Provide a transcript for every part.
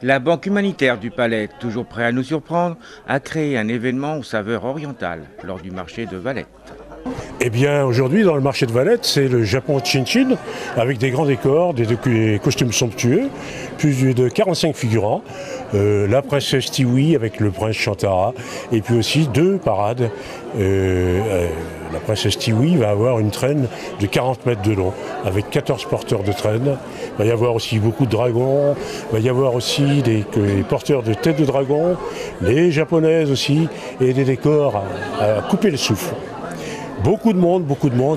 La Banque humanitaire du Palais, toujours prêt à nous surprendre, a créé un événement aux saveurs orientales lors du marché de Valette. Eh bien aujourd'hui dans le marché de Valette, c'est le Japon Chinchin avec des grands décors, des costumes somptueux, plus de 45 figurants, la princesse Tiwi avec le prince Chantara et puis aussi deux parades. La princesse Tiwi va avoir une traîne de 40 mètres de long avec 14 porteurs de traîne. Il va y avoir aussi beaucoup de dragons, il va y avoir aussi des porteurs de têtes de dragon, les japonaises aussi et des décors à couper le souffle. Beaucoup de monde,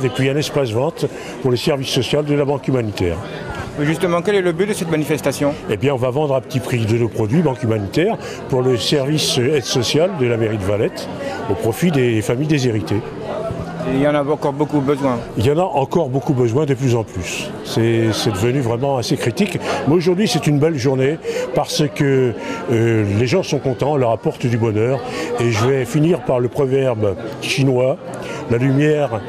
et puis un espace vente pour les services sociaux de la Banque humanitaire. Justement, quel est le but de cette manifestation? Eh bien, on va vendre à petit prix de nos produits Banque humanitaire pour le service aide sociale de la mairie de Valette au profit des familles déshéritées. Et il y en a encore beaucoup besoin. Il y en a encore beaucoup besoin de plus en plus. C'est devenu vraiment assez critique. Mais aujourd'hui, c'est une belle journée parce que les gens sont contents, on leur apporte du bonheur. Et je vais finir par le proverbe chinois, la lumière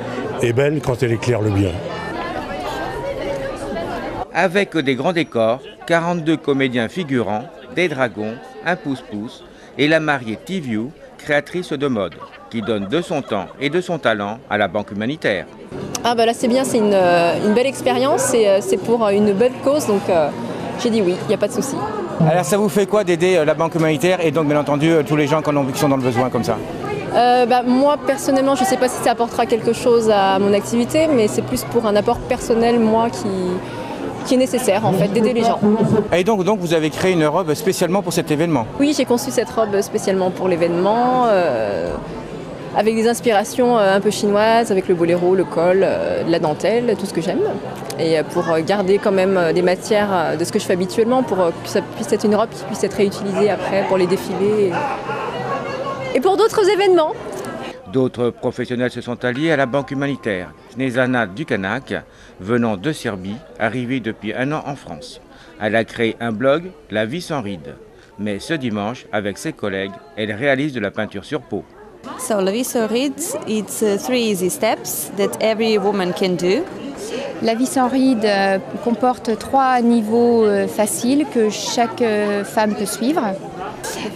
est belle quand elle éclaire le bien. Avec des grands décors, 42 comédiens figurants, des dragons, un pouce-pouce et la mariée T-View, créatrice de mode, qui donne de son temps et de son talent à la Banque humanitaire. Ah bah là c'est bien, c'est une belle expérience, c'est pour une bonne cause, donc j'ai dit oui, il n'y a pas de souci. Alors ça vous fait quoi d'aider la Banque humanitaire et donc bien entendu tous les gens qui sont dans le besoin comme ça? Moi personnellement je ne sais pas si ça apportera quelque chose à mon activité, mais c'est plus pour un apport personnel moi qui est nécessaire en fait, d'aider les gens. Et donc vous avez créé une robe spécialement pour cet événement? Oui, j'ai conçu cette robe spécialement pour l'événement, avec des inspirations un peu chinoises, avec le boléro, le col, la dentelle, tout ce que j'aime. Et pour garder quand même des matières de ce que je fais habituellement, pour que ça puisse être une robe qui puisse être réutilisée après pour les défilés et pour d'autres événements. D'autres professionnels se sont alliés à la Banque humanitaire. Snezana Dukanak, venant de Serbie, arrivée depuis 1 an en France. Elle a créé un blog, La vie sans rides. Mais ce dimanche, avec ses collègues, elle réalise de la peinture sur peau. So La vie sans rides, it's 3 easy steps that every woman can do. La vie sans rides comporte 3 niveaux faciles que chaque femme peut suivre.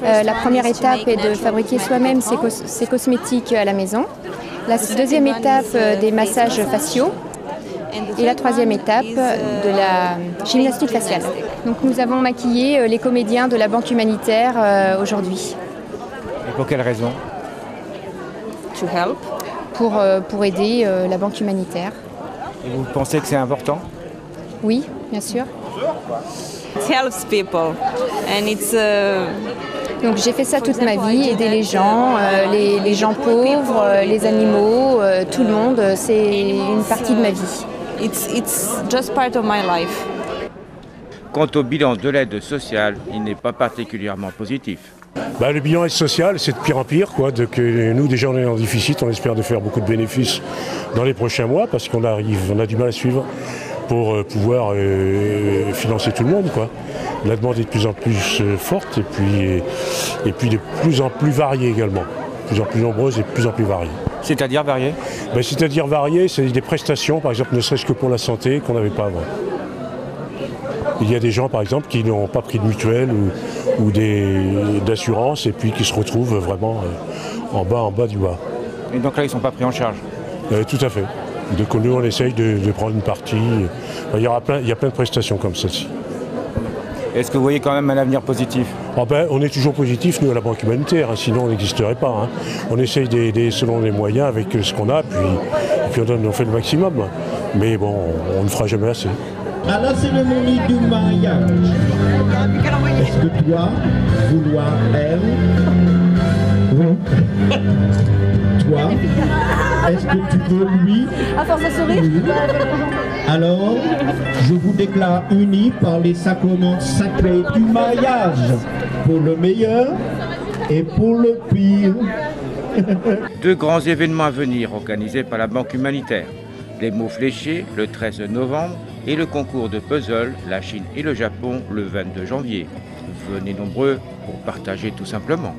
La première étape est de fabriquer soi-même ses cosmétiques à la maison. La deuxième étape, des massages faciaux. Et la troisième étape, de la gymnastique faciale. Donc nous avons maquillé les comédiens de la Banque humanitaire aujourd'hui. Et pour quelle raison? To help. Pour aider la Banque humanitaire. Et vous pensez que c'est important? Oui, bien sûr. It helps people. And it's, Donc j'ai fait ça toute ma vie, aider les gens pauvres, les animaux, tout le monde, c'est une partie de ma vie. It's just part of my life. Quant au bilan de l'aide sociale, il n'est pas particulièrement positif. Le bilan social, c'est de pire en pire, quoi. Donc, nous, déjà, on est en déficit, on espère de faire beaucoup de bénéfices dans les prochains mois parce qu'on a du mal à suivre pour pouvoir financer tout le monde, quoi. La demande est de plus en plus forte et puis de plus en plus variée également. De plus en plus nombreuse et de plus en plus variée. C'est-à-dire variée? C'est-à-dire variée, c'est des prestations, par exemple, ne serait-ce que pour la santé, qu'on n'avait pas avant. Il y a des gens, par exemple, qui n'ont pas pris de mutuelle ou d'assurance et puis qui se retrouvent vraiment en bas du bas. Et donc là, ils ne sont pas pris en charge? Tout à fait. Donc nous, on essaye de prendre une partie. Il y a plein de prestations comme celle-ci. Est-ce que vous voyez quand même un avenir positif? On est toujours positif, nous, à la Banque humanitaire, sinon on n'existerait pas. On essaye d'aider selon les moyens, avec ce qu'on a, puis on fait le maximum. Mais bon, on ne fera jamais assez. À la cérémonie du mariage, est-ce que toi, vouloir elle? Oui. Toi, est-ce que tu veux lui? À force de sourire. Oui. Alors, je vous déclare unis par les sacrements sacrés du mariage, pour le meilleur et pour le pire. 2 grands événements à venir organisés par la Banque humanitaire. Les mots fléchés le 13 novembre et le concours de puzzle, la Chine et le Japon le 22 janvier. Venez nombreux pour partager tout simplement.